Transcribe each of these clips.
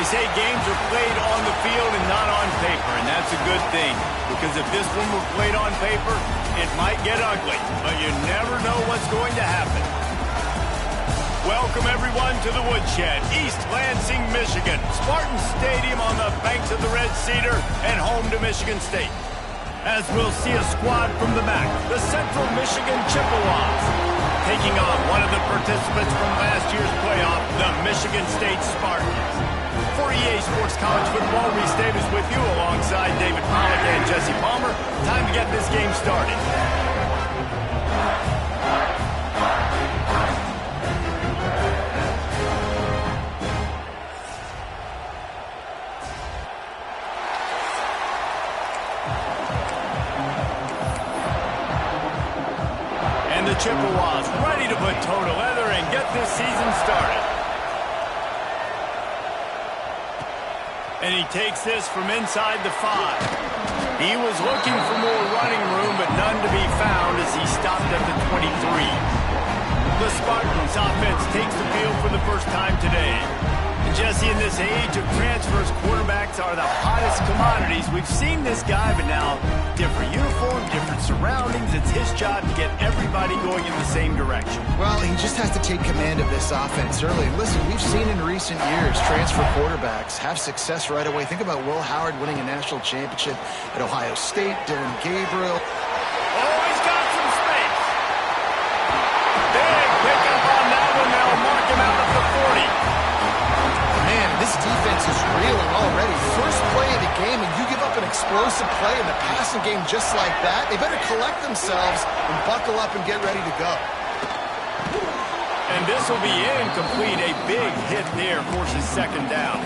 say games are played on the field and not on paper, and that's a good thing, because if this one were played on paper, it might get ugly, but you never know what's going to happen. Welcome, everyone, to the Woodshed, East Lansing, Michigan. Spartan Stadium on the banks of the Red Cedar and home to Michigan State. As we'll see a squad from the back, the Central Michigan Chippewas, taking on one of the participants from last year's playoff, the Michigan State Spartans. For EA Sports College Football, Reese Davis with you alongside David Pollack and Jesse Palmer. Time to get this game started. And the Chippewas ready to put toe to leather and get this season started. And he takes this from inside the 5. He was looking for more running room, but none to be found as he stopped at the 23. The Spartans offense takes the field for the first time today. And Jesse, in this age of transfers, quarterbacks are the hottest commodities. We've seen this guy, but now different uniform, different surroundings. It's his job to get everybody going in the same direction. Well, he just has to take command of this offense early. And listen, we've seen in recent years transfer quarterbacks have success right away. Think about Will Howard winning a national championship at Ohio State, Dylan Gabriel. Oh, he's got some space. Big pickup on that one. They'll mark him out at the 40. Man, this defense is reeling already. First play of the game, and you give up an explosive play in the passing game just like that. They better collect themselves and buckle up and get ready to go. And this will be incomplete. A big hit there forces second down.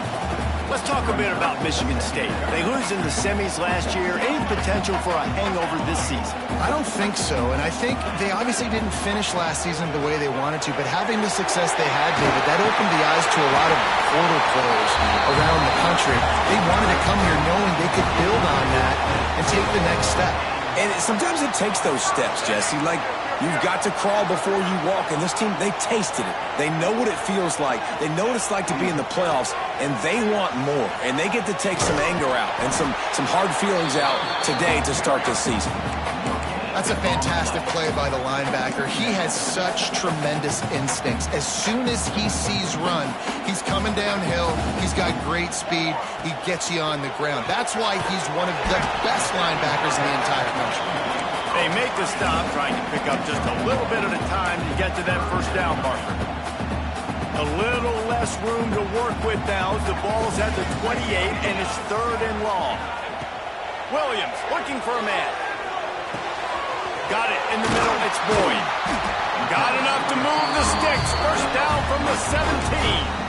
Let's talk a bit about Michigan State. They lose in the semis last year. Any potential for a hangover this season? I don't think so, and I think they obviously didn't finish last season the way they wanted to, but having the success they had, David, that opened the eyes to a lot of portal players around the country. They wanted to come here knowing they could build on that and take the next step. And sometimes it takes those steps, Jesse. Like, you've got to crawl before you walk, and this team, they tasted it. They know what it feels like. They know what it's like to be in the playoffs, and they want more. And they get to take some anger out and some hard feelings out today to start this season. That's a fantastic play by the linebacker. He has such tremendous instincts. As soon as he sees run, he's coming downhill. He's got great speed. He gets you on the ground. That's why he's one of the best linebackers in the entire country. They make the stop, trying to pick up just a little bit at a time to get to that first down marker. A little less room to work with now as the ball's at the 28, and it's 3rd and long. Williams looking for a man. Got it in the middle, it's Boyd. Got enough to move the sticks. First down from the 17.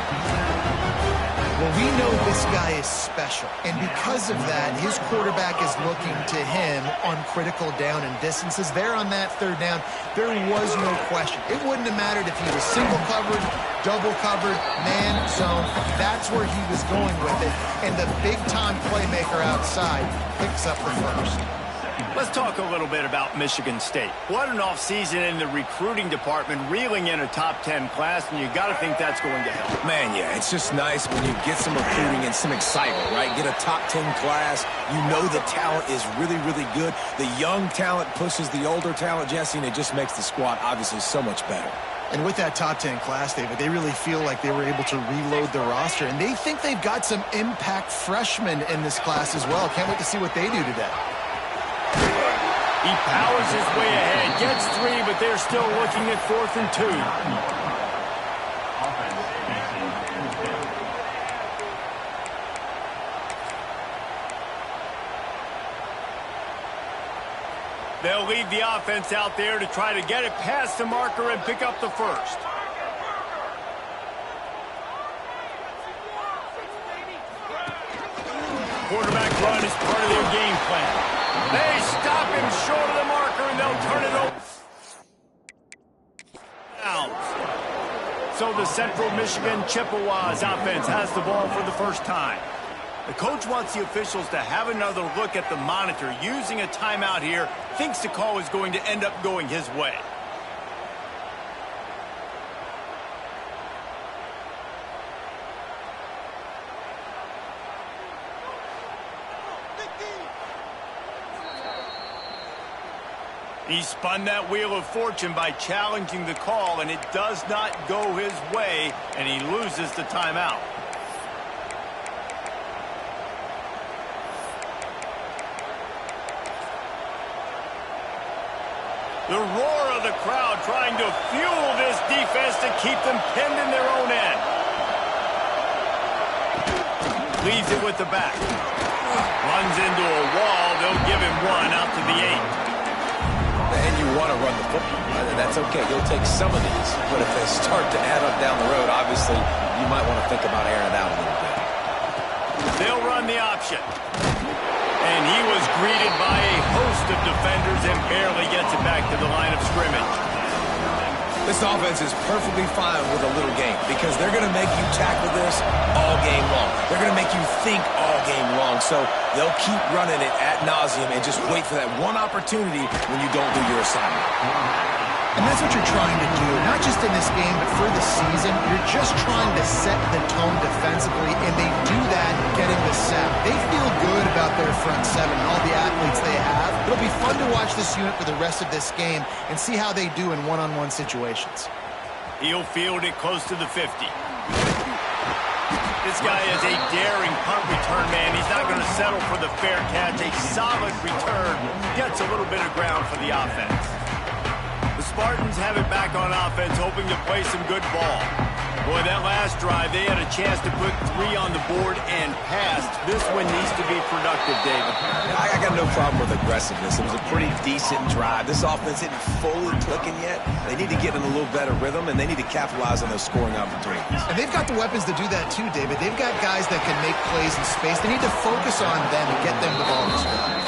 Well, we know this guy is special, and because of that, his quarterback is looking to him on critical down and distances. There on that 3rd down, there was no question. It wouldn't have mattered if he was single covered, double covered, man zone. That's where he was going with it, and the big-time playmaker outside picks up the first. Let's talk a little bit about Michigan State. What an offseason in the recruiting department, reeling in a top 10 class, and you got to think that's going to help. Man, yeah, it's just nice when you get some recruiting and some excitement, right? Get a top 10 class. You know the talent is really, really good. The young talent pushes the older talent, Jesse, and it just makes the squad obviously so much better. And with that top 10 class, David, they really feel like they were able to reload the roster, and they think they've got some impact freshmen in this class as well. Can't wait to see what they do today. He powers his way ahead, gets 3, but they're still looking at 4th and 2. They'll lead the offense out there to try to get it past the marker and pick up the first. Quarterback run is part of their game plan. They stop him short of the marker, and they'll turn it over. So the Central Michigan Chippewas offense has the ball for the first time. The coach wants the officials to have another look at the monitor. Using a timeout here, thinks the call is going to end up going his way. He spun that wheel of fortune by challenging the call, and it does not go his way, and he loses the timeout. The roar of the crowd trying to fuel this defense to keep them pinned in their own end. Leaves it with the back. Runs into a wall. They'll give him one out to the 8. And you want to run the football. That's okay. You'll take some of these. But if they start to add up down the road, obviously, you might want to think about airing it out a little bit. They'll run the option. And he was greeted by a host of defenders and barely gets it back to the line of scrimmage. This offense is perfectly fine with a little game because they're going to make you tackle this all game long. They're going to make you think all game long. So they'll keep running it ad nauseum and just wait for that one opportunity when you don't do your assignment. And that's what you're trying to do, not just in this game, but for the season. You're just trying to set the tone defensively, and they do that getting the sack. They feel good about their front seven and all the athletes they have. It'll be fun to watch this unit for the rest of this game and see how they do in one-on-one situations. He'll field it close to the 50. This guy is a daring punt return man. He's not going to settle for the fair catch. A solid return gets a little bit of ground for the offense. The Spartans have it back on offense, hoping to play some good ball. Boy, that last drive, they had a chance to put 3 on the board and passed. This one needs to be productive, David. I got no problem with aggressiveness. It was a pretty decent drive. This offense isn't fully clicking yet. They need to get in a little better rhythm, and they need to capitalize on those scoring opportunities. And they've got the weapons to do that too, David. They've got guys that can make plays in space. They need to focus on them and get them the ball as well.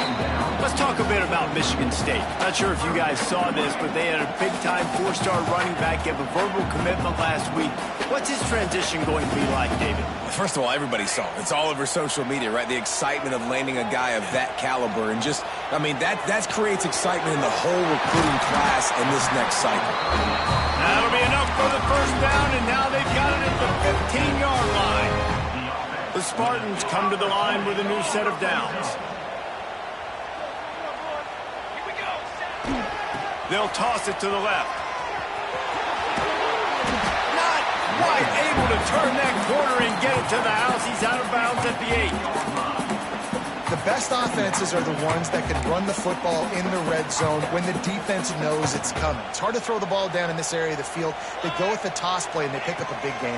Let's talk a bit about Michigan State. Not sure if you guys saw this, but they had a big-time 4-star running back give a verbal commitment last week. What's his transition going to be like, David? First of all, everybody saw it. It's all over social media, right? The excitement of landing a guy of that caliber. And just, I mean, that creates excitement in the whole recruiting class in this next cycle. That'll be enough for the first down, and now they've got it at the 15-yard line. The Spartans come to the line with a new set of downs. They'll toss it to the left. Not quite able to turn that corner and get it to the house. He's out of bounds at the 8. The best offenses are the ones that can run the football in the red zone when the defense knows it's coming. It's hard to throw the ball down in this area of the field. They go with the toss play, and they pick up a big gain.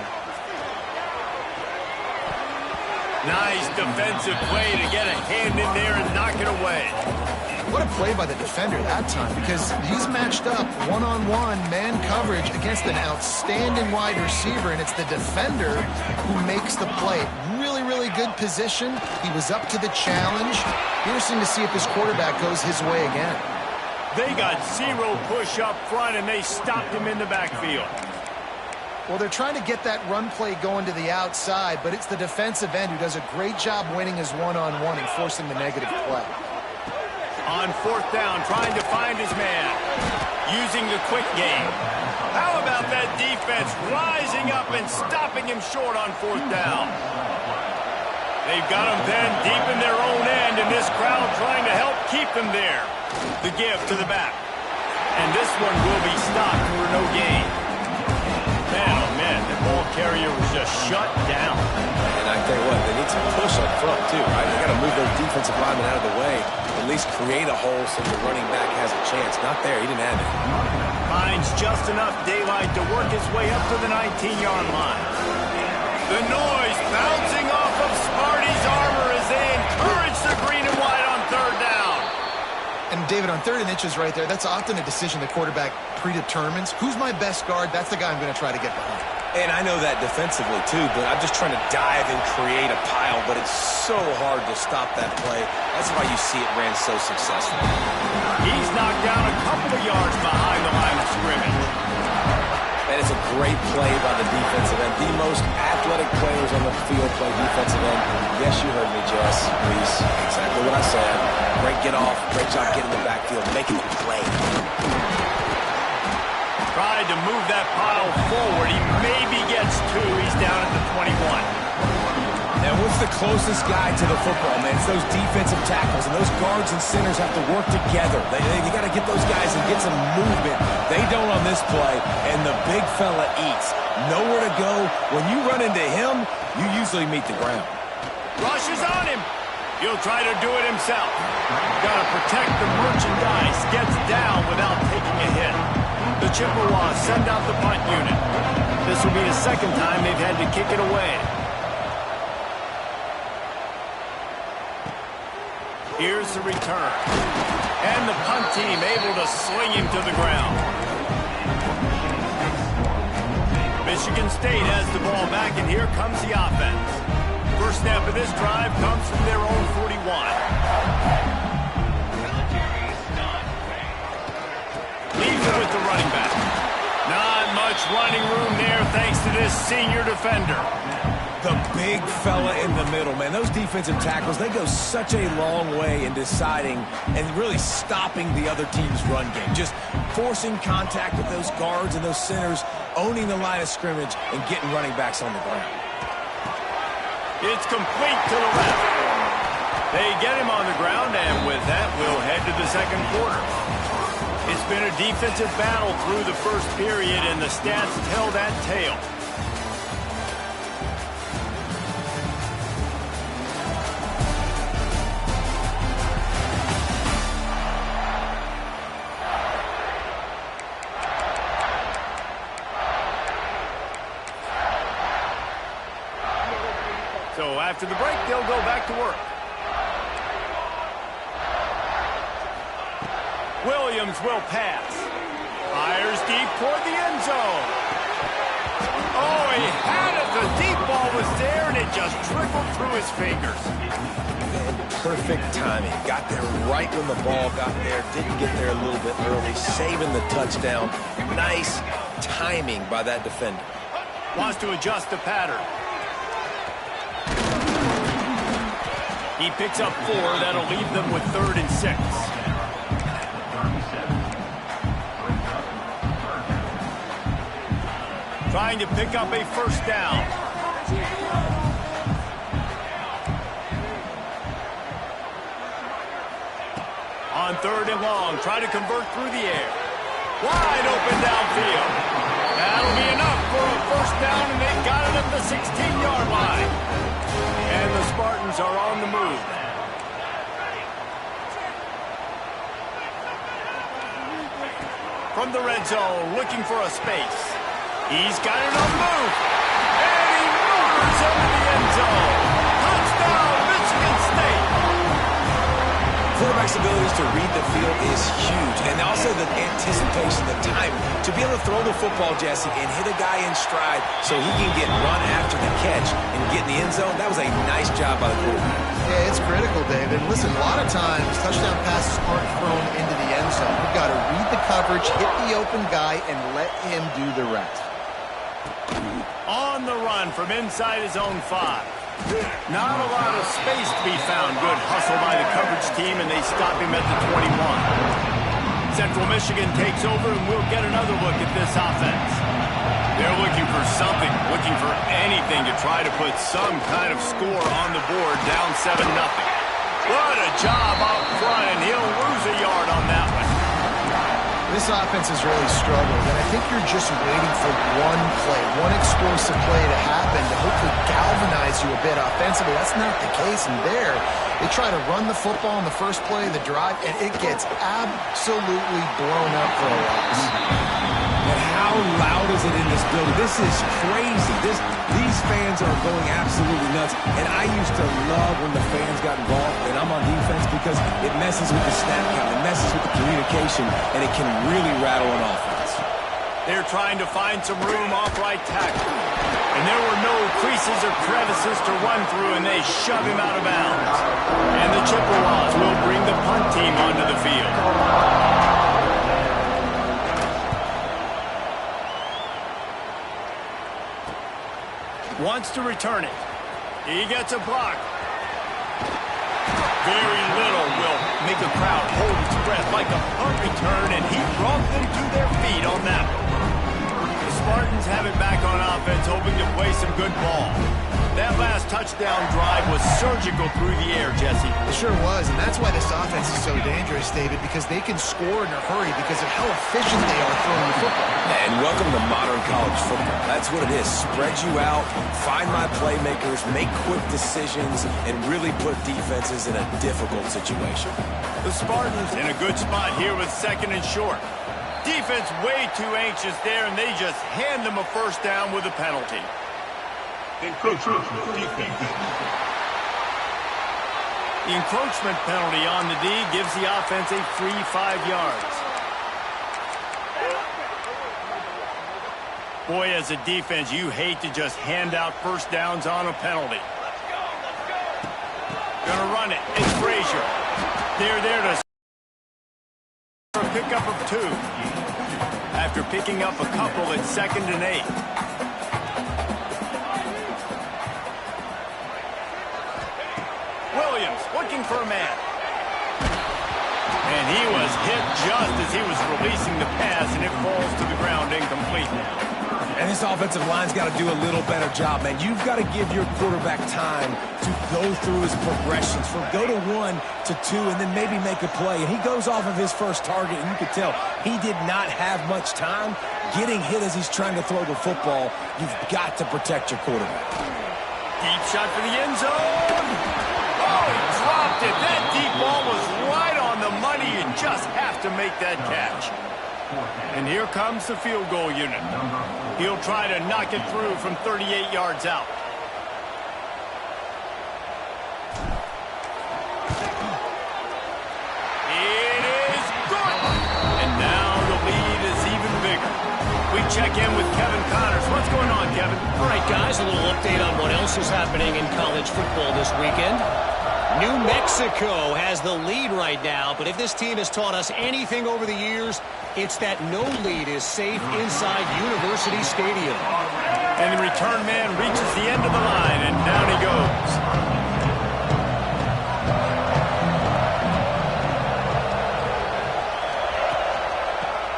Nice defensive play to get a hand in there and knock it away. What a play by the defender that time, because he's matched up one-on-one man coverage against an outstanding wide receiver, and it's the defender who makes the play. Really, really good position. He was up to the challenge. Interesting to see if his quarterback goes his way again. They got 0 push up front, and they stopped him in the backfield. Well, they're trying to get that run play going to the outside, but it's the defensive end who does a great job winning his one-on-one and forcing the negative play. On 4th down, trying to find his man, using the quick game. How about that defense rising up and stopping him short on 4th down? They've got him then deep in their own end, and this crowd trying to help keep them there. The give to the back. And this one will be stopped for no gain. Man, oh man, the ball carrier was just shut down. And I tell you what, they need some push up front too, right? They got to move those defensive linemen out of the way. At least create a hole so the running back has a chance. Not there. He didn't have it. Finds just enough daylight to work his way up to the 19-yard line. The noise bouncing off of Sparty's armor as they encourage the green and white on 3rd down. And David, on 3rd and inches right there, that's often a decision the quarterback predetermines. Who's my best guard? That's the guy I'm going to try to get behind. And I know that defensively, too, but I'm just trying to dive and create a pile, but it's so hard to stop that play. That's why you see it ran so successfully. He's knocked down a couple of yards behind the line of scrimmage. And it's a great play by the defensive end. The most athletic players on the field play defensive end. Yes, you heard me, Jess. Reese, exactly what I said. Great get off, great job getting the backfield, making the play. Tried to move that pile forward. He maybe gets 2. He's down at the 21. And what's the closest guy to the football, man? It's those defensive tackles, and those guards and centers have to work together. You got to get those guys and get some movement. They don't on this play, and the big fella eats. Nowhere to go. When you run into him, you usually meet the ground. Rushes on him. He'll try to do it himself. Got to protect the merchandise. Gets down without taking a hit. The Chippewas send out the punt unit. This will be the second time they've had to kick it away. Here's the return. And the punt team able to swing him to the ground. Michigan State has the ball back, and here comes the offense. First snap of this drive comes from their own 41. Leaves it with the running back. Not much running room there thanks to this senior defender. The big fella in the middle, man. Those defensive tackles, they go such a long way in deciding and really stopping the other team's run game. Just forcing contact with those guards and those centers, owning the line of scrimmage, and getting running backs on the ground. It's complete to the left. They get him on the ground, and with that, we'll head to the second quarter. It's been a defensive battle through the first period, and the stats tell that tale. So after the break, they'll go back to work. Williams will pass. Fires deep toward the end zone. Oh, he had it. The deep ball was there, and it just trickled through his fingers. Perfect timing. Got there right when the ball got there. Didn't get there a little bit early. Saving the touchdown. Nice timing by that defender. Wants to adjust the pattern. He picks up 4. That'll leave them with 3rd and 6. Trying to pick up a first down. On 3rd and long, try to convert through the air. Wide open downfield. That'll be enough for a first down, and they've got it at the 16-yard line. And the Spartans are on the move. From the red zone, looking for a space. He's got it on the move. And he moves into the end zone. Touchdown, Michigan State. Quarterback's abilities to read the field is huge. And also the anticipation, the time to be able to throw the football, Jesse, and hit a guy in stride so he can get run after the catch and get in the end zone. That was a nice job by the quarterback. Yeah, it's critical, David. Listen, a lot of times touchdown passes aren't thrown into the end zone. You've got to read the coverage, hit the open guy, and let him do the rest. On the run from inside his own 5. Not a lot of space to be found. Good hustle by the coverage team, and they stop him at the 21. Central Michigan takes over, and we'll get another look at this offense. They're looking for something, looking for anything to try to put some kind of score on the board, down 7-0. What a job out front, and he'll lose a yard on that one. This offense has really struggled, and I think you're just waiting for one play, one explosive play to happen to hopefully galvanize you a bit offensively. That's not the case, and there, they try to run the football in the first play of the drive, and it gets absolutely blown up for a loss. And how loud is it in this building? This is crazy. These fans are going absolutely nuts. And I used to love when the fans got involved, and I'm on defense because it messes with the snap count, it messes with the communication, and it can really rattle an offense. They're trying to find some room off right tackle. And there were no creases or crevices to run through, and they shove him out of bounds. And the Chippewas will bring the punt team onto the field. Wants to return it. He gets a block. Very little will make a crowd hold its breath like a punt return, and he brought them to their feet on that one. The Spartans have it back on offense, hoping to play some good ball. That last touchdown drive was surgical through the air, Jesse. It sure was, and that's why this offense is so dangerous, David, because they can score in a hurry because of how efficient they are throwing the football. And welcome to modern college football. That's what it is. Spread you out, find my playmakers, make quick decisions, and really put defenses in a difficult situation. The Spartans in a good spot here with 2nd and short. Defense way too anxious there, and they just hand them a first down with a penalty. Encroachment defense. The encroachment penalty on the D gives the offense a free 5 yards. Boy, as a defense, you hate to just hand out first downs on a penalty. Gonna run it. It's Frazier. They're there to for a pickup of 2. After picking up a couple at 2nd and 8. Williams looking for a man. And he was hit just as he was releasing the pass, and it falls to the ground incomplete. And this offensive line's got to do a little better job, man. You've got to give your quarterback time to go through his progressions, from go to 1 to 2, and then maybe make a play. And he goes off of his first target, and you can tell he did not have much time getting hit as he's trying to throw the football. You've got to protect your quarterback. Deep shot for the end zone. Oh, he dropped it. That deep ball was right on the money. You just have to make that catch. And here comes the field goal unit. He'll try to knock it through from 38 yards out. It is good. And now the lead is even bigger. We check in with Kevin Connors. What's going on, Kevin? All right, guys, a little update on what else is happening in college football this weekend. New Mexico has the lead right now, but if this team has taught us anything over the years, it's that no lead is safe inside University Stadium. And the return man reaches the end of the line, and down he goes.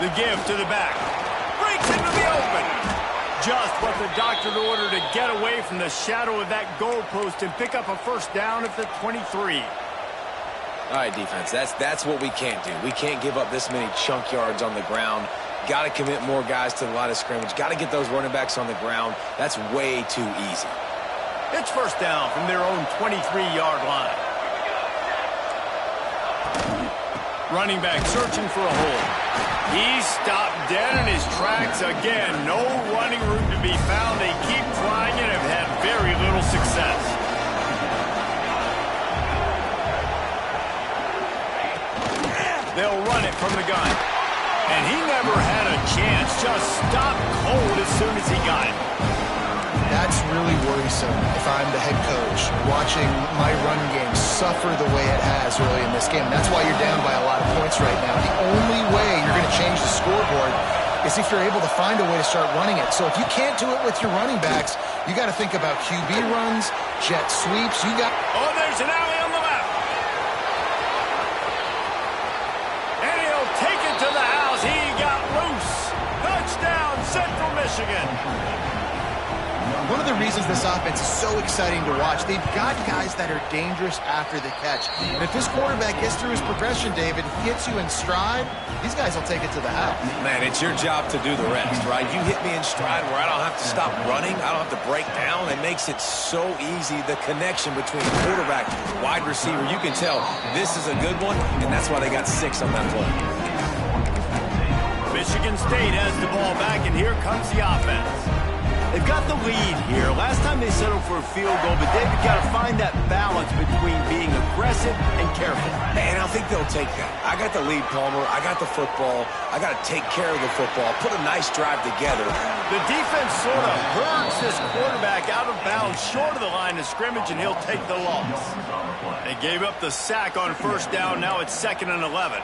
The give to the back. Breaks into the open. Just what the doctor ordered to get away from the shadow of that goalpost and pick up a first down at the 23. All right, defense, that's what we can't do. We can't give up this many chunk yards on the ground. Got to commit more guys to the line of scrimmage. Got to get those running backs on the ground. That's way too easy. It's first down from their own 23-yard line. Running back searching for a hole. He stopped dead in his tracks again. No running room to be found. They keep trying and have had very little success. They'll run it from the gun. And he never had a chance. Just stopped cold as soon as he got it. That's really worrisome if I'm the head coach, watching my run game suffer the way it has early in this game. And that's why you're down by a lot of points right now. The only way you're going to change the scoreboard is if you're able to find a way to start running it. So if you can't do it with your running backs, you got to think about QB runs, jet sweeps. Oh, there's an alley on the left. And he'll take it to the house. He got loose. Touchdown, Central Michigan. One of the reasons this offense is so exciting to watch, they've got guys that are dangerous after the catch. And if this quarterback gets through his progression, David, he hits you in stride, these guys will take it to the house. Man, it's your job to do the rest, right? You hit me in stride where I don't have to stop running. I don't have to break down. It makes it so easy, the connection between quarterback, wide receiver. You can tell this is a good one, and that's why they got 6 on that play. Michigan State has the ball back, and here comes the offense. They've got the lead here. Last time they settled for a field goal, but David got to find that balance between being aggressive and careful. And I think they'll take that. I got the lead, Palmer. I got the football. I got to take care of the football. Put a nice drive together. The defense sort of hurts this quarterback out of bounds short of the line of scrimmage, and he'll take the loss. They gave up the sack on first down. Now it's 2nd and 11.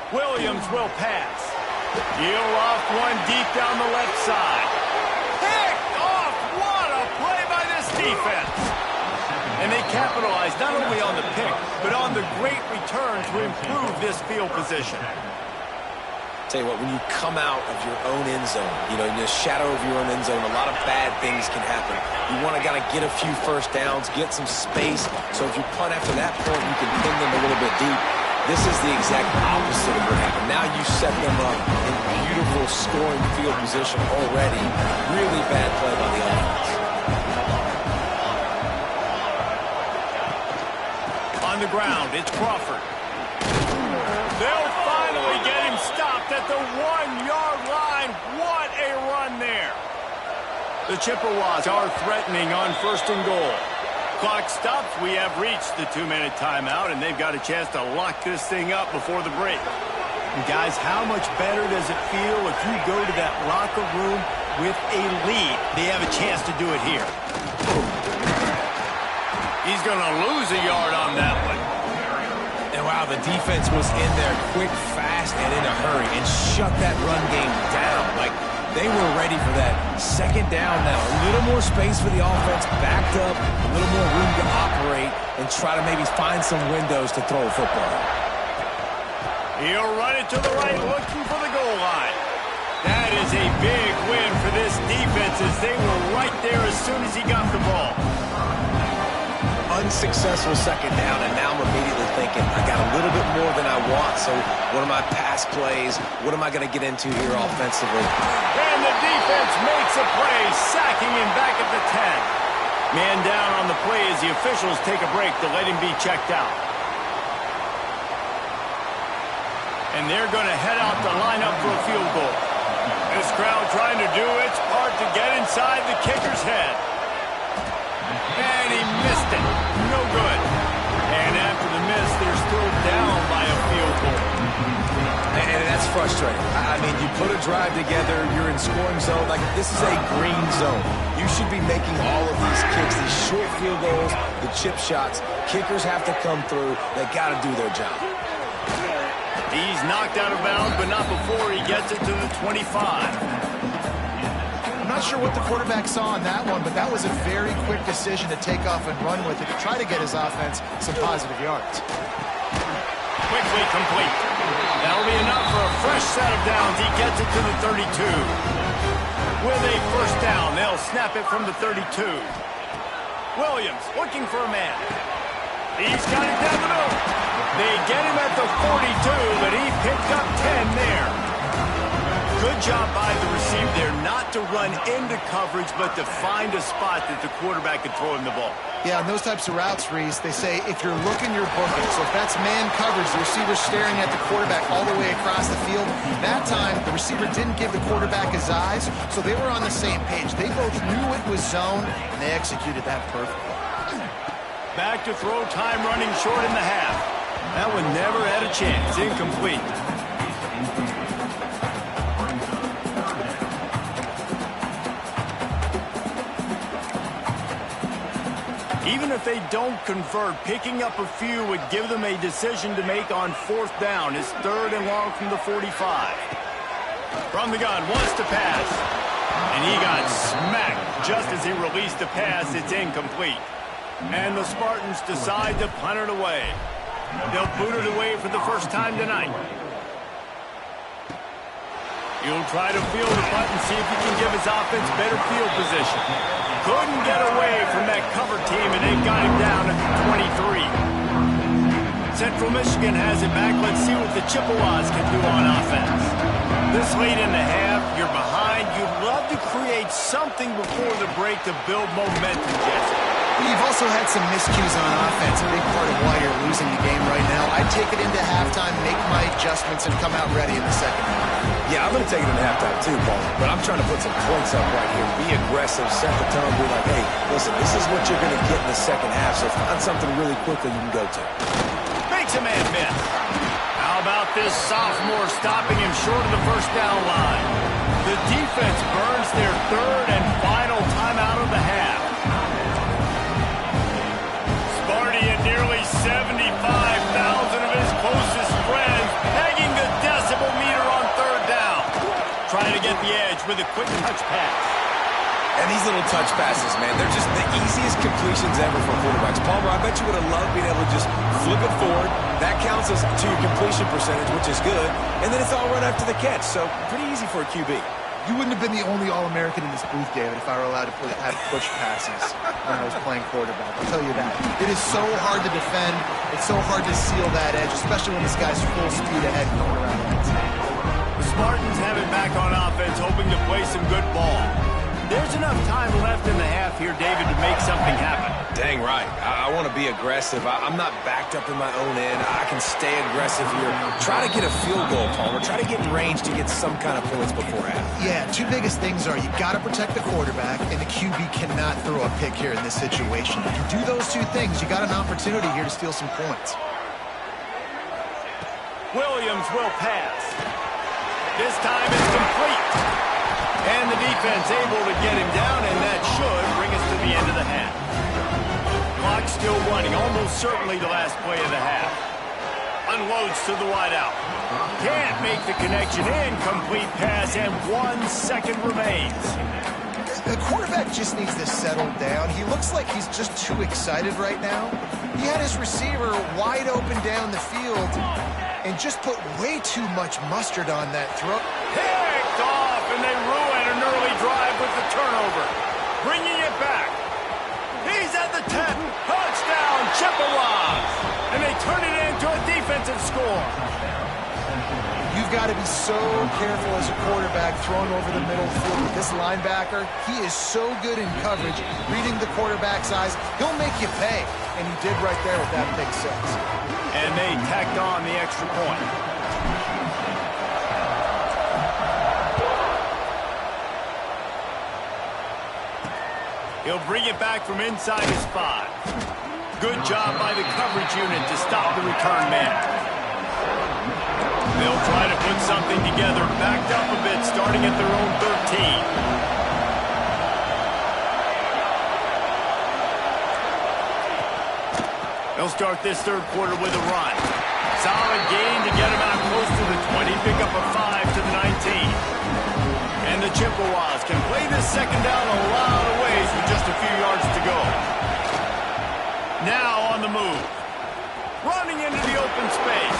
Williams will pass. He'll off one deep down the left side. Picked off! What a play by this defense! And they capitalized not only on the pick, but on the great return to improve this field position. Tell you what, when you come out of your own end zone, you know, in the shadow of your own end zone, a lot of bad things can happen. You want to kind of get a few first downs, get some space, so if you punt after that point, you can pin them a little bit deep. This is the exact opposite of what happened. Now you set them up in beautiful scoring field position already. Really bad play by the offense. On the ground, it's Crawford. They'll finally get him stopped at the 1-yard line. What a run there. The Chippewas are threatening on 1st and goal. Clock stops. We have reached the 2-minute timeout, and they've got a chance to lock this thing up before the break. And guys, how much better does it feel if you go to that locker room with a lead? They have a chance to do it here. He's going to lose a yard on that one. And wow, the defense was in there quick, fast, and in a hurry and shut that run game down. Like, they were ready for that. 2nd down now. A little more space for the offense, backed up, a little more room to operate, and try to maybe find some windows to throw a football. He'll run it to the right, looking for the goal line. That is a big win for this defense as they were right there as soon as he got the ball. Unsuccessful 2nd down, and now I'm immediately thinking, I got a little bit more than I want, so what are my pass plays? What am I going to get into here offensively? And the defense makes a play, sacking him back at the 10. Man down on the play as the officials take a break to let him be checked out. And they're going to head out to line up for a field goal. This crowd trying to do its part to get inside the kicker's head. And he missed it. No good. And after the miss, they're still down by a field goal. And that's frustrating. I mean, you put a drive together, you're in scoring zone. Like, this is a green zone. You should be making all of these kicks, these short field goals, the chip shots. Kickers have to come through. They got to do their job. He's knocked out of bounds, but not before he gets it to the 25. I'm not sure what the quarterback saw on that one, but that was a very quick decision to take off and run with it to try to get his offense some positive yards. Quickly complete. That'll be enough for a fresh set of downs. He gets it to the 32. With a 1st down, they'll snap it from the 32. Williams looking for a man. He's got it down the middle. They get him at the 42, but he picked up 10 there. Good job by the receiver there, not to run into coverage, but to find a spot that the quarterback could throw him the ball. Yeah, on those types of routes, Reese, they say if you're looking, you're booking. So if that's man coverage, the receiver's staring at the quarterback all the way across the field. That time, the receiver didn't give the quarterback his eyes, so they were on the same page. They both knew it was zone, and they executed that perfectly. Back to throw, time running short in the half. That one never had a chance. Incomplete. Even if they don't convert, picking up a few would give them a decision to make on 4th down. It's 3rd and long from the 45. From the gun, wants to pass. And he got smacked just as he released the pass. It's incomplete. And the Spartans decide to punt it away. They'll boot it away for the first time tonight. He'll try to field the punt and see if he can give his offense better field position. Couldn't get away from that cover team, and they've got him down at the 23. Central Michigan has it back. Let's see what the Chippewas can do on offense. This late in the half, you're behind. You'd love to create something before the break to build momentum, Jesse. You've also had some miscues on offense, a big part of why you're losing the game right now. I'd take it into halftime, make my adjustments, and come out ready in the 2nd half. Yeah, I'm going to take it into halftime too, Paul. But I'm trying to put some points up right here. Be aggressive, set the tone, be like, hey, listen, this is what you're going to get in the 2nd half, so find something really quickly you can go to. Makes a man miss. How about this sophomore stopping him short of the 1st down line? The defense burns their 3rd and final timeout of the half. Sparty and nearly 75,000 of his closest friends pegging the decibel meter on 3rd down. Trying to get the edge with a quick touch pass. And these little touch passes, man, they're just the easiest completions ever for quarterbacks. Palmer, I bet you would have loved being able to just flip it forward. That counts as to your completion percentage, which is good. And then it's all right after the catch, so pretty easy for a QB. You wouldn't have been the only All-American in this booth, David, if I were allowed to have push passes when I was playing quarterback. I'll tell you that. It is so hard to defend. It's so hard to seal that edge, especially when this guy's full speed ahead going around the outside. The Spartans have it back on offense, hoping to play some good ball. There's enough time left in the half here, David, to make something happen. Dang right. I want to be aggressive. I'm not backed up in my own end. I can stay aggressive here. Try to get a field goal, Palmer. Try to get in range to get some kind of points before half. Yeah, two biggest things are you got to protect the quarterback, and the QB cannot throw a pick here in this situation. If you do those two things, you got an opportunity here to steal some points. Williams will pass. This time it's complete. And the defense able to get him down, and that should bring us to the end of the half. Clock still running, almost certainly the last play of the half. Unloads to the wideout. Can't make the connection. Incomplete pass, and 1 second remains. The quarterback just needs to settle down. He looks like he's just too excited right now. He had his receiver wide open down the field and just put way too much mustard on that throw. Picked off, and they ruin an early drive with the turnover. Bringing it back. He's at the 10. Touchdown, Chippewas. And they turn it into a defensive score. You've got to be so careful as a quarterback throwing over the middle field with this linebacker. He is so good in coverage, reading the quarterback's eyes. He'll make you pay, and he did right there with that pick six. And they tacked on the extra point. He'll bring it back from inside his 5. Good job by the coverage unit to stop the return man. They'll try to put something together, backed up a bit, starting at their own 13. They'll start this third quarter with a run. Solid gain to get him out close to the 20, pick up a 5 to the 19. And the Chippewas can play this second down a lot of ways with just a few yards to go. Now on the move. Running into the open space.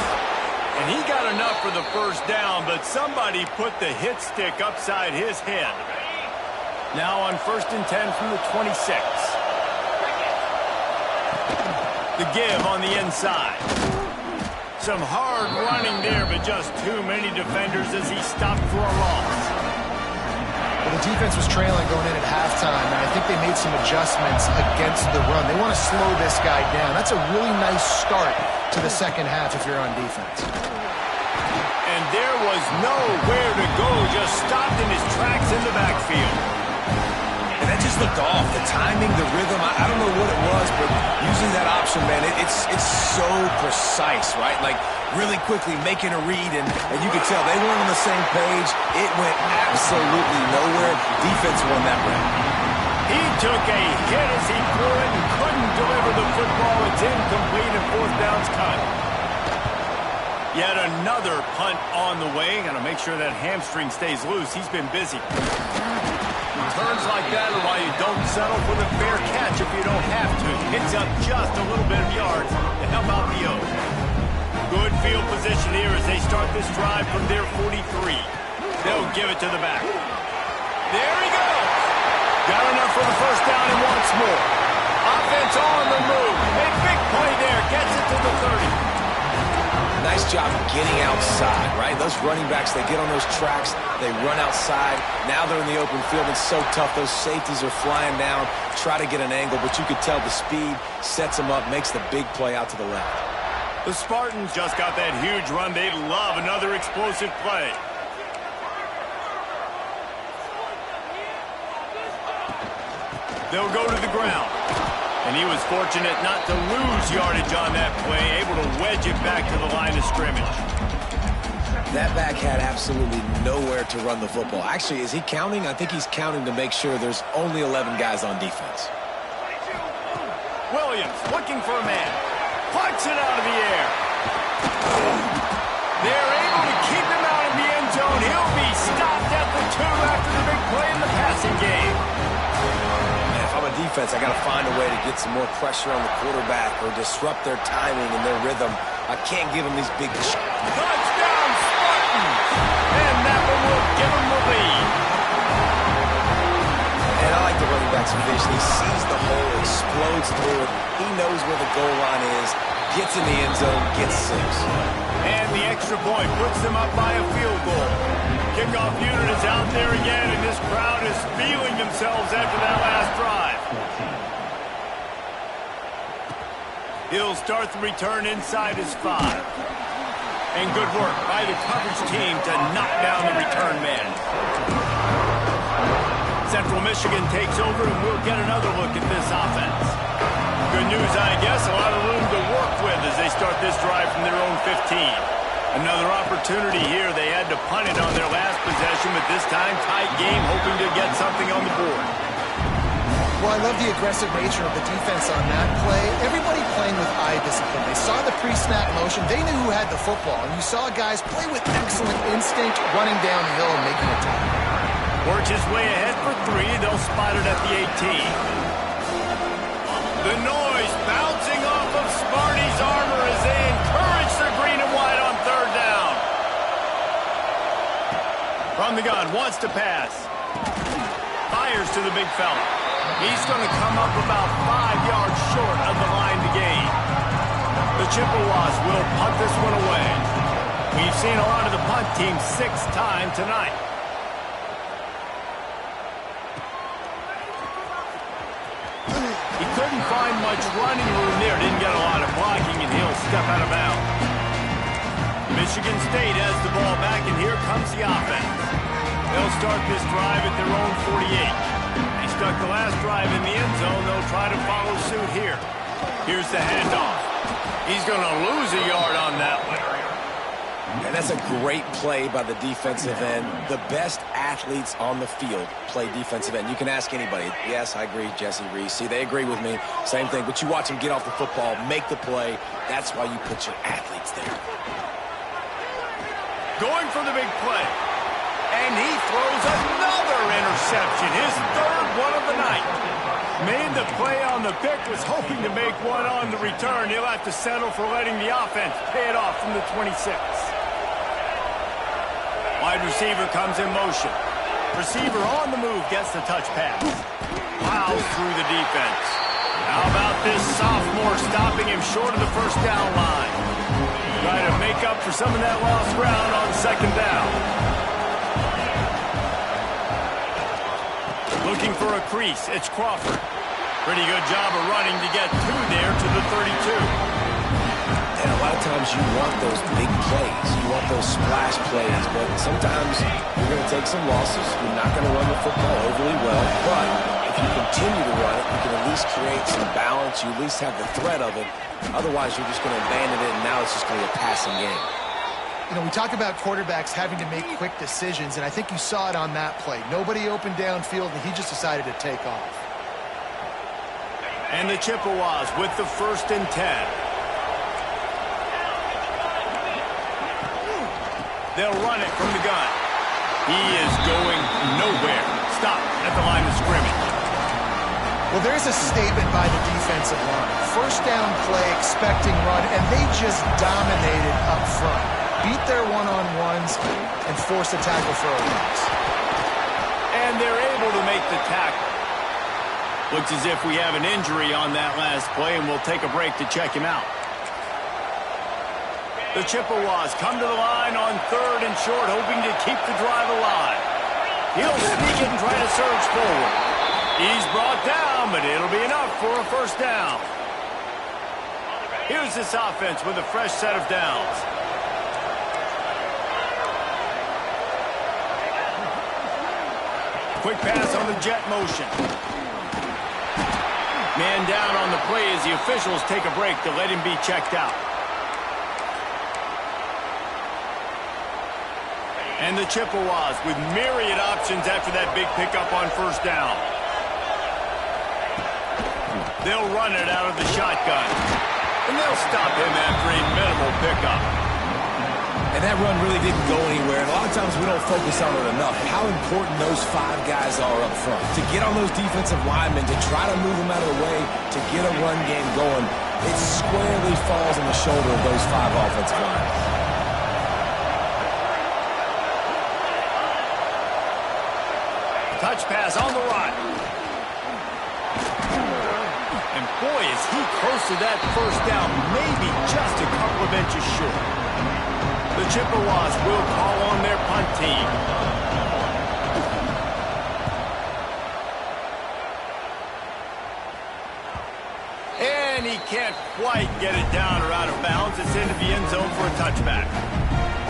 And he got enough for the first down, but somebody put the hit stick upside his head. Now on 1st and 10 from the 26. The give on the inside. Some hard running there, but just too many defenders as he stopped for a loss. Well, the defense was trailing going in at halftime, and I think they made some adjustments against the run. They want to slow this guy down. That's a really nice start to the second half if you're on defense. And there was nowhere to go, just stopped in his tracks in the backfield. And that just looked off. The timing, the rhythm, I don't know what it was, but using that option, man, it's so precise, right? Like, really quickly making a read, and you could tell they weren't on the same page. It went absolutely nowhere. Defense won that round. He took a hit as he threw it and couldn't deliver the football. It's incomplete and 4th down's cut. Yet another punt on the way. Got to make sure that hamstring stays loose. He's been busy. Turns like that are why you don't settle for the fair catch if you don't have to. Picks up just a little bit of yards to help out the O. Good field position here as they start this drive from their 43. They'll give it to the back. There he goes. Got enough for the first down and wants more. Offense on the move. A big play there. Gets it to the 30. Nice job getting outside, right? Those running backs, they get on those tracks, they run outside. Now they're in the open field. It's so tough. Those safeties are flying down, try to get an angle, but you could tell the speed sets them up, makes the big play out to the left. The Spartans just got that huge run. They'd love another explosive play. They'll go to the ground. And he was fortunate not to lose yardage on that play, able to wedge it back to the line of scrimmage. That back had absolutely nowhere to run the football. Actually, is he counting? I think he's counting to make sure there's only 11 guys on defense. Williams looking for a man. Puts it out of the air. They're able to keep him out of the end zone. He'll be stopped at the 2 after the big play in the passing game. defense, I got to find a way to get some more pressure on the quarterback or disrupt their timing and their rhythm. I can't give them these big shots. Touchdown, Spartans! And that one will give them the lead. And I like the running back's vision. He sees the hole, explodes through it. He knows where the goal line is, gets in the end zone, gets 6. And the extra point puts them up by a field goal. Kickoff unit is out there again, and this crowd is feeling themselves after that last drive. He'll start the return inside his 5. And good work by the coverage team to knock down the return man. Central Michigan takes over, and we'll get another look at this offense. Good news, I guess, a lot of room to work with as they start this drive from their own 15. Another opportunity here. They had to punt it on their last possession, but this time tight game, hoping to get something on the board. Well, I love the aggressive nature of the defense on that play. Everybody playing with eye discipline. They saw the pre-snap motion. They knew who had the football, and you saw guys play with excellent instinct, running downhill and making a tackle. Works his way ahead for 3. They'll spot it at the 18. The noise bouncing off of Sparty's armor as they encourage the green and white on 3rd down. From the gun, wants to pass. Fires to the big fella. He's going to come up about 5 yards short of the line to gain. The Chippewas will punt this one away. We've seen a lot of the punt team 6 times tonight. He couldn't find much running room there. Didn't get a lot of blocking, and he'll step out of bounds. Michigan State has the ball back, and here comes the offense. They'll start this drive at their own 48. They stuck the last drive in the end zone. They'll try to follow suit here. Here's the handoff. He's going to lose a yard on that one. And that's a great play by the defensive end. The best athletes on the field play defensive end. You can ask anybody. Yes, I agree, Jesse Reese. See, they agree with me. Same thing. But you watch them get off the football, make the play. That's why you put your athletes there. Going for the big play. And he throws another interception. His 3rd one of the night. Made the play on the pick, was hoping to make one on the return. He'll have to settle for letting the offense pay it off from the 26. Wide receiver comes in motion. Receiver on the move gets the touch pass. Plows through the defense. How about this sophomore stopping him short of the 1st down line? Try to make up for some of that lost ground on 2nd down. Looking for a crease. It's Crawford. Pretty good job of running to get 2 there to the 32. And a lot of times you want those big plays. You want those splash plays. But sometimes you're going to take some losses. You're not going to run the football overly well. But if you continue to run it, you can at least create some balance. You at least have the threat of it. Otherwise, you're just going to abandon it, and now it's just going to be a passing game. You know, we talk about quarterbacks having to make quick decisions, and I think you saw it on that play. Nobody opened downfield, and he just decided to take off. And the Chippewas with the 1st and 10. They'll run it from the gun. He is going nowhere. Stop at the line of scrimmage. Well, there's a statement by the defensive line. 1st down play, expecting run, and they just dominated up front. Beat their one-on-ones and force a tackle for a loss. And they're able to make the tackle. Looks as if we have an injury on that last play, and we'll take a break to check him out. The Chippewas come to the line on 3rd and short, hoping to keep the drive alive. He'll sneak it and try to surge forward. He's brought down, but it'll be enough for a 1st down. Here's this offense with a fresh set of downs. Quick pass on the jet motion. Man down on the play as the officials take a break to let him be checked out. And the Chippewas with myriad options after that big pickup on 1st down. They'll run it out of the shotgun. And they'll stop him after a minimal pickup. And that run really didn't go anywhere. And a lot of times we don't focus on it enough. How important those 5 guys are up front. To get on those defensive linemen, to try to move them out of the way, to get a run game going, it squarely falls on the shoulder of those 5 offensive linemen. Touch pass on the run. And boy, is he close to that first down, maybe just a couple of inches short. The Chippewas will call on their punt team. And he can't quite get it down or out of bounds. It's into the end zone for a touchback.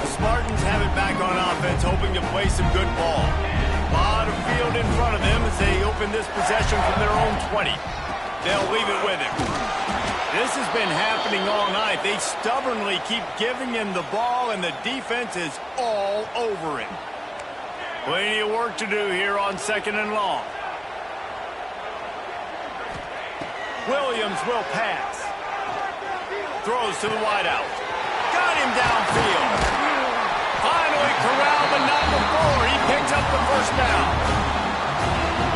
The Spartans have it back on offense, hoping to play some good ball. A lot of field in front of them as they open this possession from their own 20. They'll leave it with him. This has been happening all night. They stubbornly keep giving him the ball, and the defense is all over him. Plenty of work to do here on 2nd and long. Williams will pass. Throws to the wideout. Got him downfield. Finally corralled, but not before. He picks up the first down.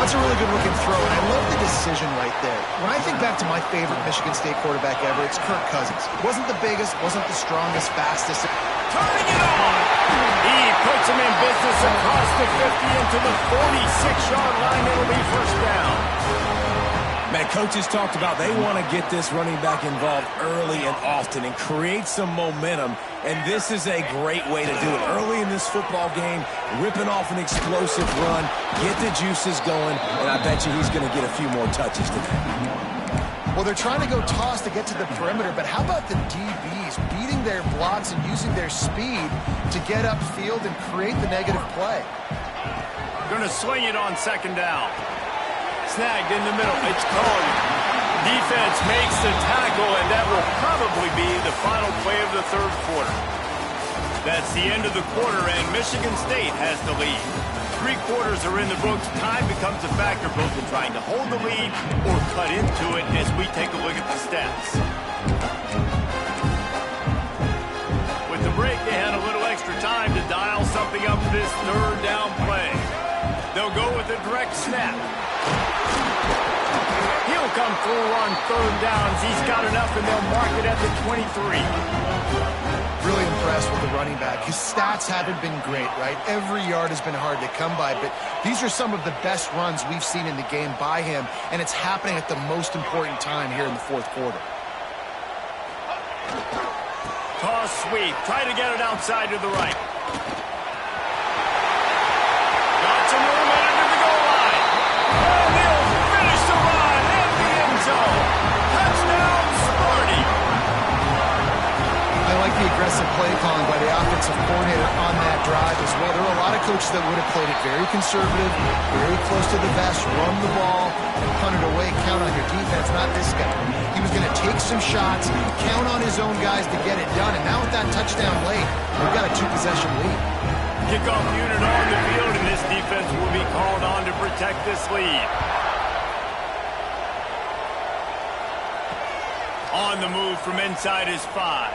That's a really good-looking throw, and I love the decision right there. When I think back to my favorite Michigan State quarterback ever, it's Kirk Cousins. Wasn't the biggest, wasn't the strongest, fastest. Turning it on! He puts him in business across the 50 into the 46-yard line. It'll be first down. Man, coaches talked about they want to get this running back involved early and often and create some momentum, and this is a great way to do it. Early in this football game, ripping off an explosive run, get the juices going, and I bet you he's going to get a few more touches today. Well, they're trying to go toss to get to the perimeter, but how about the DBs beating their blocks and using their speed to get upfield and create the negative play? Going to swing it on 2nd down. Snagged in the middle. It's called. Defense makes the tackle, and that will probably be the final play of the 3rd quarter. That's the end of the quarter, and Michigan State has the lead. 3 quarters are in the books. Time becomes a factor both in trying to hold the lead or cut into it as we take a look at the stats. With the break, they had a little extra time to dial something up for this 3rd down play. They'll go with a direct snap. He'll come through on 3rd downs. He's got enough, and they'll mark it at the 23. Really impressed with the running back. His stats haven't been great, right? Every yard has been hard to come by, but these are some of the best runs we've seen in the game by him, and it's happening at the most important time here in the 4th quarter. Toss sweep. Try to get it outside to the right. Got some room under the goal line. And they'll finish the run in the end zone. Touchdown, Sparty. I like the aggressive play calling by the offensive coordinator on that drive as well. There are a lot of coaches that would have played it very conservative, very close to the vest, run the ball, and punt it away. Count on your defense, not this guy. He was going to take some shots, count on his own guys to get it done, and now with that touchdown late, we've got a 2-possession lead. Kickoff unit on the field, and this defense will be called on to protect this lead. On the move from inside his 5.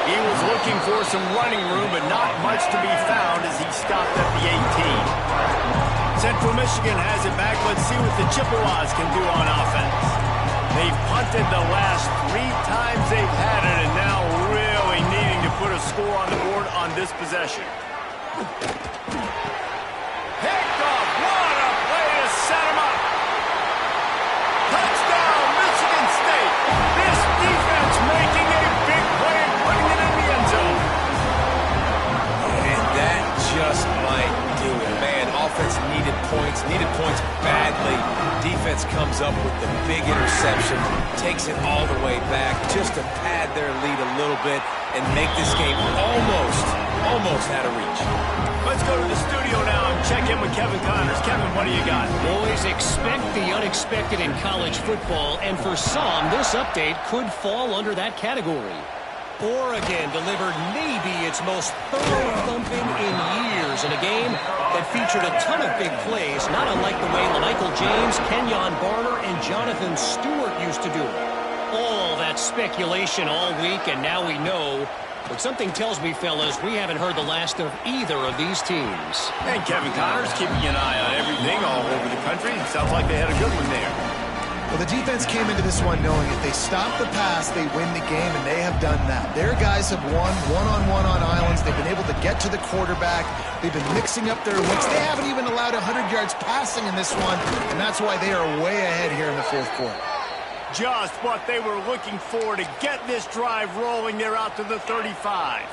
He was looking for some running room, but not much to be found as he stopped at the 18. Central Michigan has it back. Let's see what the Chippewas can do on offense. They've punted the last 3 times they've had it, and now really needing to put a score on the board on this possession. Picked off. What a play to set him up. Touchdown, Michigan State. This defense making a big play and putting it in the end zone. And that just might do it, man. Offense needed points badly. Defense comes up with the big interception, takes it all the way back just to pad their lead a little bit and make this game almost out of reach. Let's go to the studio now and check in with Kevin Connors. Kevin, what do you got? Boys, expect the unexpected in college football, and for some, this update could fall under that category. Oregon delivered maybe its most thorough thumping in years in a game that featured a ton of big plays, not unlike the way Michael James, Kenyon Barner, and Jonathan Stewart used to do it. All that speculation all week, and now we know But something tells me, fellas, we haven't heard the last of either of these teams. And Kevin Connor's keeping an eye on everything all over the country. Sounds like they had a good one there. Well, the defense came into this one knowing if they stop the pass, they win the game, and they have done that. Their guys have won one-on-one on islands. They've been able to get to the quarterback. They've been mixing up their looks. They haven't even allowed 100 yards passing in this one, and that's why they are way ahead here in the fourth quarter. Just what they were looking for to get this drive rolling. They're out to the 35.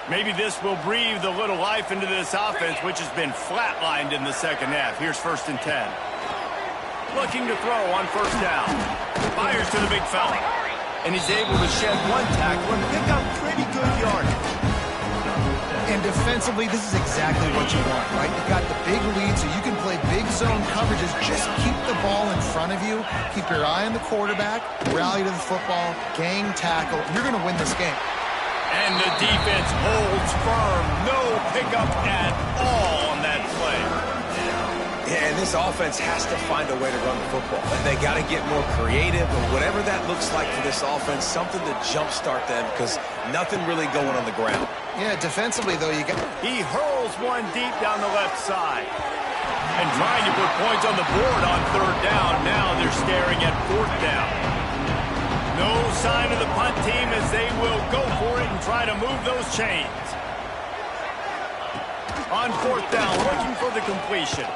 Maybe this will breathe a little life into this offense, which has been flatlined in the second half. Here's 1st and 10. Looking to throw on 1st down. Fires to the big fella. And he's able to shed one tackle and pick up pretty good yardage. And defensively, this is exactly what you want, right? You've got the big lead, so you can play big zone coverages. Just keep the ball in front of you. Keep your eye on the quarterback. Rally to the football. Gang tackle. You're going to win this game. And the defense holds firm. No pickup at all on that play. Yeah, and this offense has to find a way to run the football. They got to get more creative, and whatever that looks like for this offense, something to jumpstart them because nothing really going on the ground. Yeah, defensively, though, you got... He hurls one deep down the left side. And trying to put points on the board on 3rd down. Now they're staring at 4th down. No sign of the punt team as they will go for it and try to move those chains. On 4th down, looking for the completion.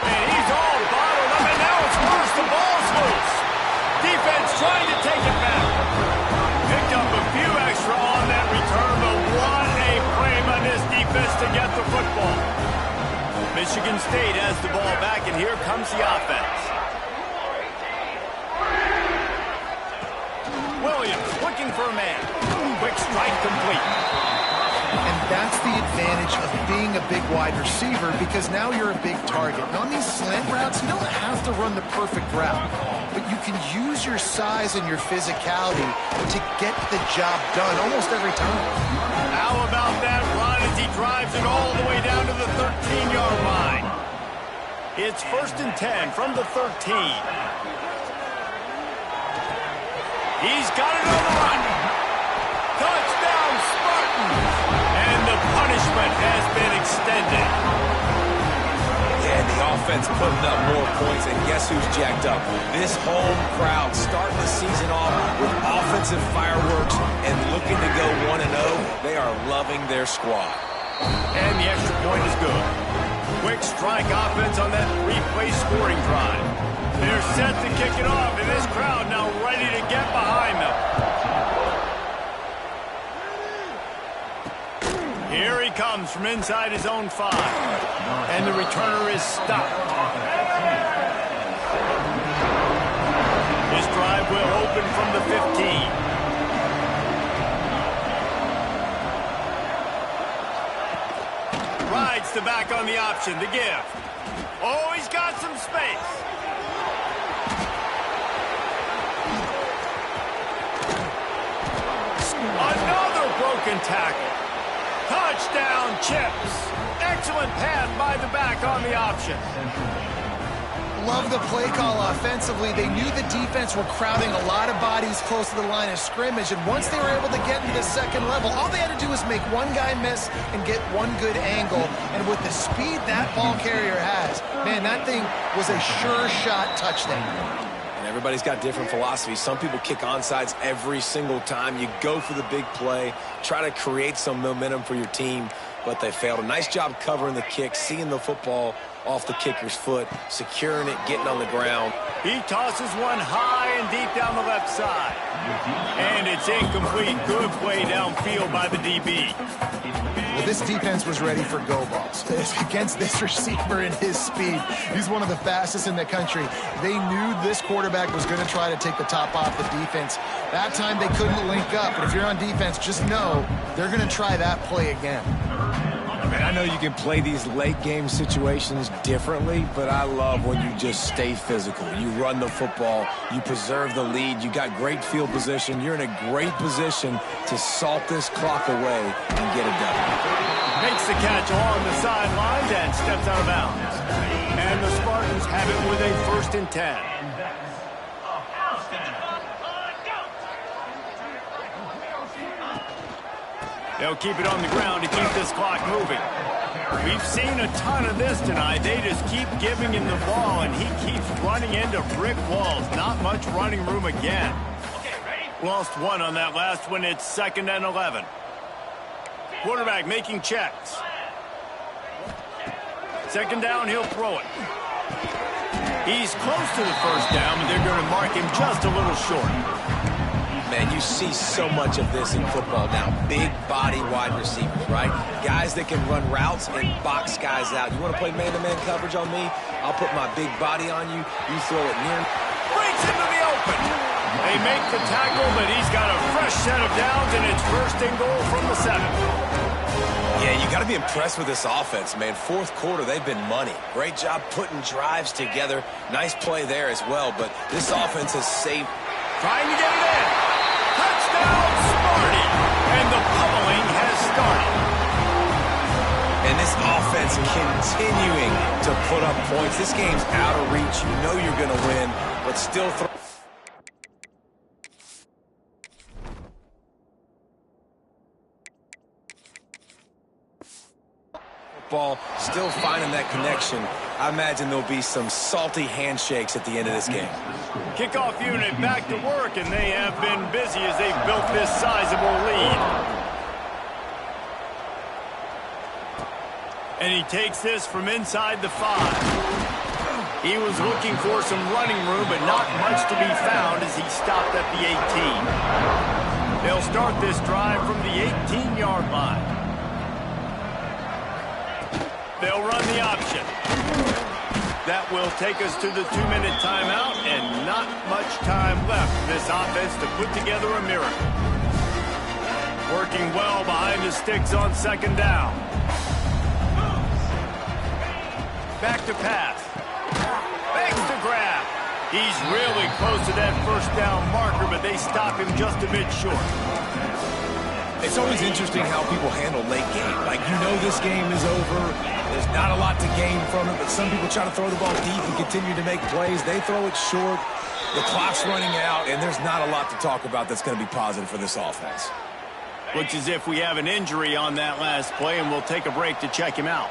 And he's all bottled up, and now it's worse. The ball's loose. Defense trying to take it back. Picked up a few extra on that return, but what a play by this defense to get the football. Michigan State has the ball back, and here comes the offense. Williams looking for a man. Quick strike complete. And that's the advantage of being a big wide receiver because now you're a big target. And on these slant routes, you don't have to run the perfect route, but you can use your size and your physicality to get the job done almost every time. How about that run as he drives it all the way down to the 13-yard line? It's 1st and 10 from the 13. He's got it on the run. Touchdown, Spartans! And the punishment has been extended. Yeah, the offense putting up more points, and guess who's jacked up? This home crowd starting the season off with offensive fireworks and looking to go 1-0. They are loving their squad. And the extra point is good. Quick strike offense on that 3-play scoring drive. They're set to kick it off, and this crowd now ready to get behind them. Here he comes from inside his own 5. And the returner is stopped. This drive will open from the 15. Rides the back on the option to give. Oh, he's got some space. Another broken tackle. Touchdown, Chips. Excellent pass by the back on the option. Love the play call offensively. They knew the defense were crowding a lot of bodies close to the line of scrimmage, and once they were able to get into the second level, all they had to do was make one guy miss and get one good angle. And with the speed that ball carrier has, man, that thing was a sure shot touchdown. And everybody's got different philosophies. Some people kick onsides every single time. You go for the big play, try to create some momentum for your team, but they failed. A nice job covering the kick, seeing the football off the kicker's foot, securing it, getting on the ground. He tosses one high and deep down the left side. And it's incomplete. Good play downfield by the DB. Well, this defense was ready for go balls. Against this receiver and his speed, he's one of the fastest in the country. They knew this quarterback was going to try to take the top off the defense. That time they couldn't link up, but if you're on defense, just know they're going to try that play again. Man, I know you can play these late game situations differently, but I love when you just stay physical. You run the football, you preserve the lead, you got great field position, you're in a great position to salt this clock away and get it done. Makes the catch along the sidelines and steps out of bounds. And the Spartans have it with a 1st and 10. They'll keep it on the ground to keep this clock moving. We've seen a ton of this tonight. They just keep giving him the ball, and he keeps running into brick walls. Not much running room again. Lost one on that last one. It's 2nd and 11. Quarterback making checks. 2nd down, he'll throw it. He's close to the 1st down, but they're going to mark him just a little short. Man, you see so much of this in football now. Big body wide receivers, right? Guys that can run routes and box guys out. You want to play man-to-man coverage on me? I'll put my big body on you. You throw it near. Breaks into the open. They make the tackle, but he's got a fresh set of downs, and it's 1st and goal from the 7. Yeah, you got to be impressed with this offense, man. 4th quarter, they've been money. Great job putting drives together. Nice play there as well, but this offense has saved. Trying to get it in. Touchdown, Sparty. And the pummeling has started. And this offense continuing to put up points. This game's out of reach. You know you're going to win, but still throw. Ball, still finding that connection. I imagine there'll be some salty handshakes at the end of this game. Kickoff unit back to work, and they have been busy as they've built this sizable lead. And he takes this from inside the 5. He was looking for some running room, but not much to be found as he stopped at the 18. They'll start this drive from the 18-yard line. They'll run the option. That will take us to the 2-minute timeout, and not much time left for this offense to put together a miracle. Working well behind the sticks on 2nd down. Back to pass. Makes the grab. He's really close to that 1st down marker, but they stop him just a bit short. It's always interesting how people handle late game. Like, you know this game is over. There's not a lot to gain from it, but some people try to throw the ball deep and continue to make plays. They throw it short. The clock's running out, and there's not a lot to talk about that's going to be positive for this offense. Looks as if we have an injury on that last play, and we'll take a break to check him out.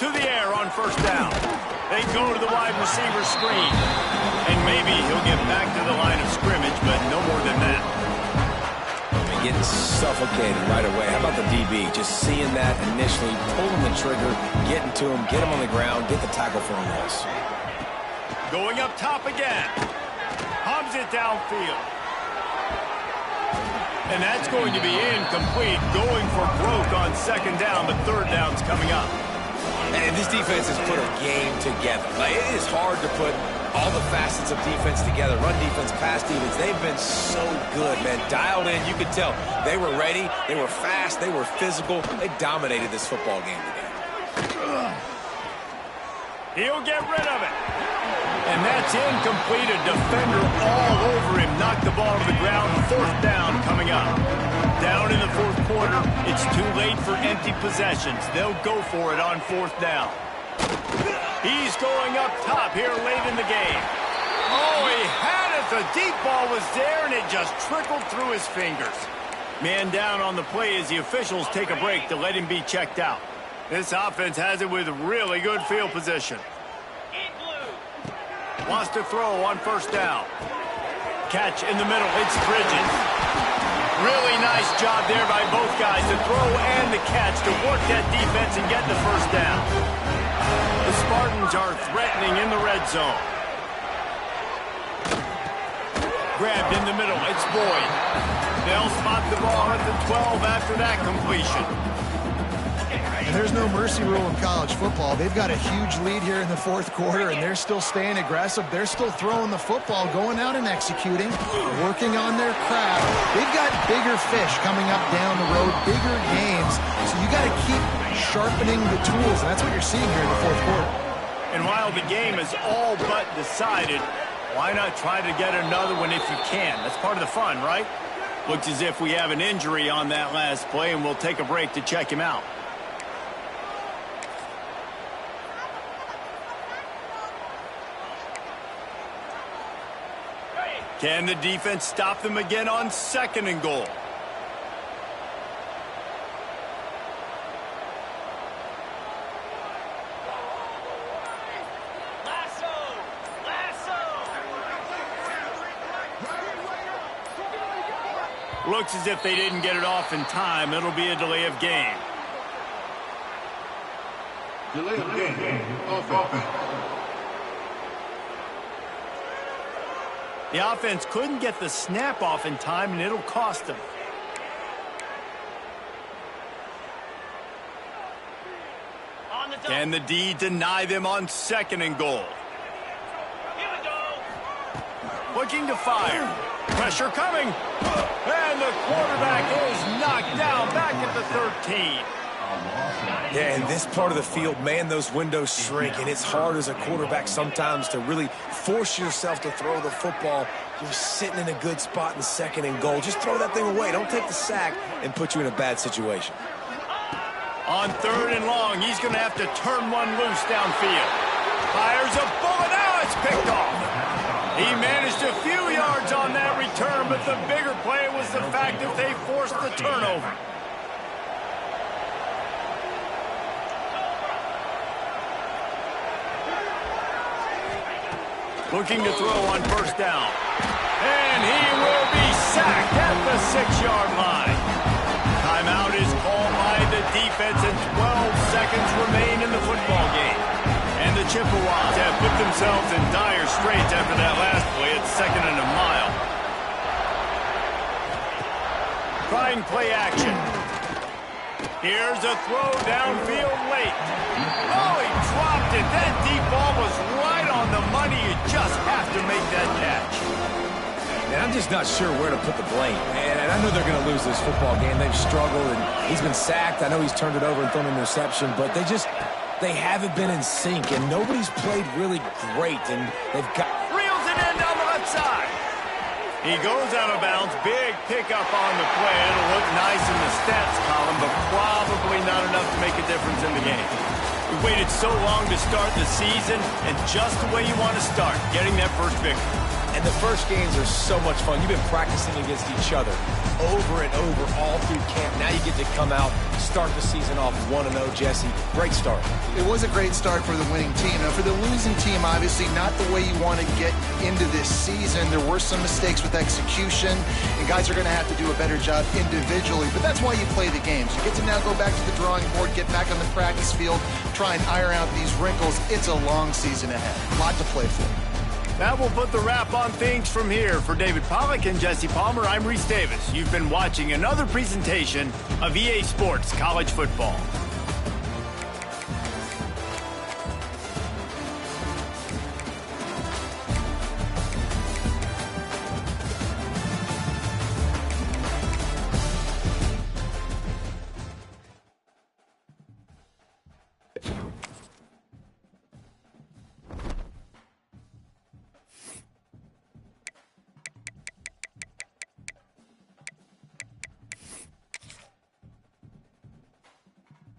To the air on 1st down. They go to the wide receiver screen. And maybe he'll get back to the line of scrimmage, but no more than that. Getting suffocated right away. How about the DB? Just seeing that initially, pulling the trigger, getting to him, get him on the ground, get the tackle for a loss. Going up top again. Hobs it downfield. And that's going to be incomplete. Going for broke on 2nd down, but 3rd down's coming up. And this defense has put a game together. Like, it is hard to put all the facets of defense together. Run defense, pass defense. They've been so good, man. Dialed in. You could tell they were ready. They were fast. They were physical. They dominated this football game today. He'll get rid of it. And that's incomplete. A defender all over him. Knocked the ball to the ground. 4th down coming up. Down in the 4th quarter. It's too late for empty possessions. They'll go for it on 4th down. He's going up top here late in the game. Oh, he had it. The deep ball was there, and it just trickled through his fingers. Man down on the play as the officials take a break to let him be checked out. This offense has it with really good field position. Wants to throw on 1st down. Catch in the middle. It's Bridges. Really nice job there by both guys, the throw and the catch, to work that defense and get the 1st down. The Spartans are threatening in the red zone. Grabbed in the middle. It's Boyd. They'll spot the ball at the 12 after that completion. And there's no mercy rule in college football. They've got a huge lead here in the 4th quarter, and they're still staying aggressive. They're still throwing the football, going out and executing, working on their craft. They've got bigger fish coming up down the road, bigger games. So you got to keep sharpening the tools, and that's what you're seeing here in the 4th quarter. And while the game is all but decided, why not try to get another one if you can? That's part of the fun, right? Looks as if we have an injury on that last play, and we'll take a break to check him out. Can the defense stop them again on 2nd and goal? Looks as if they didn't get it off in time. It'll be a delay of game. Delay of game. Offense. The offense couldn't get the snap off in time, and it'll cost them. Can the D deny them on 2nd and goal? Looking to fire. Pressure coming. And the quarterback is knocked down back at the 13. Yeah, in this part of the field, man, those windows shrink, and it's hard as a quarterback sometimes to really force yourself to throw the football. You're sitting in a good spot in 2nd and goal. Just throw that thing away. Don't take the sack and put you in a bad situation. On 3rd and long, he's going to have to turn one loose downfield. Fires a bullet. Now it's picked off. He managed a few yards on that return, but the bigger play was the fact that they forced the turnover. Looking to throw on 1st down. And he will be sacked at the 6-yard line. Timeout is called by the defense, and 12 seconds remain in the football game. And the Chippewas have put themselves in dire straits after that last play at 2nd and a mile. Trying play action. Here's a throw downfield late. Oh, he dropped it. That deep ball was right on the money. You just have to make that catch. And I'm just not sure where to put the blame. And I know they're going to lose this football game. They've struggled, and he's been sacked. I know he's turned it over and thrown an interception, but they haven't been in sync, and nobody's played really great, and they've got... Reels it in down the left side. He goes out of bounds. Big pickup on the play. It'll look nice in the stats column, but probably not enough to make a difference in the game. We waited so long to start the season, and just the way you want to start, getting that first victory. And the first games are so much fun. You've been practicing against each other over and over all through camp. Now you get to come out, start the season off 1-0, Jesse. Great start. It was a great start for the winning team. Now, for the losing team, obviously not the way you want to get into this season. There were some mistakes with execution, and guys are going to have to do a better job individually. But that's why you play the games. You get to now go back to the drawing board, get back on the practice field, try and iron out these wrinkles. It's a long season ahead. A lot to play for. That will put the wrap on things from here. For David Pollack and Jesse Palmer, I'm Reese Davis. You've been watching another presentation of EA Sports College Football.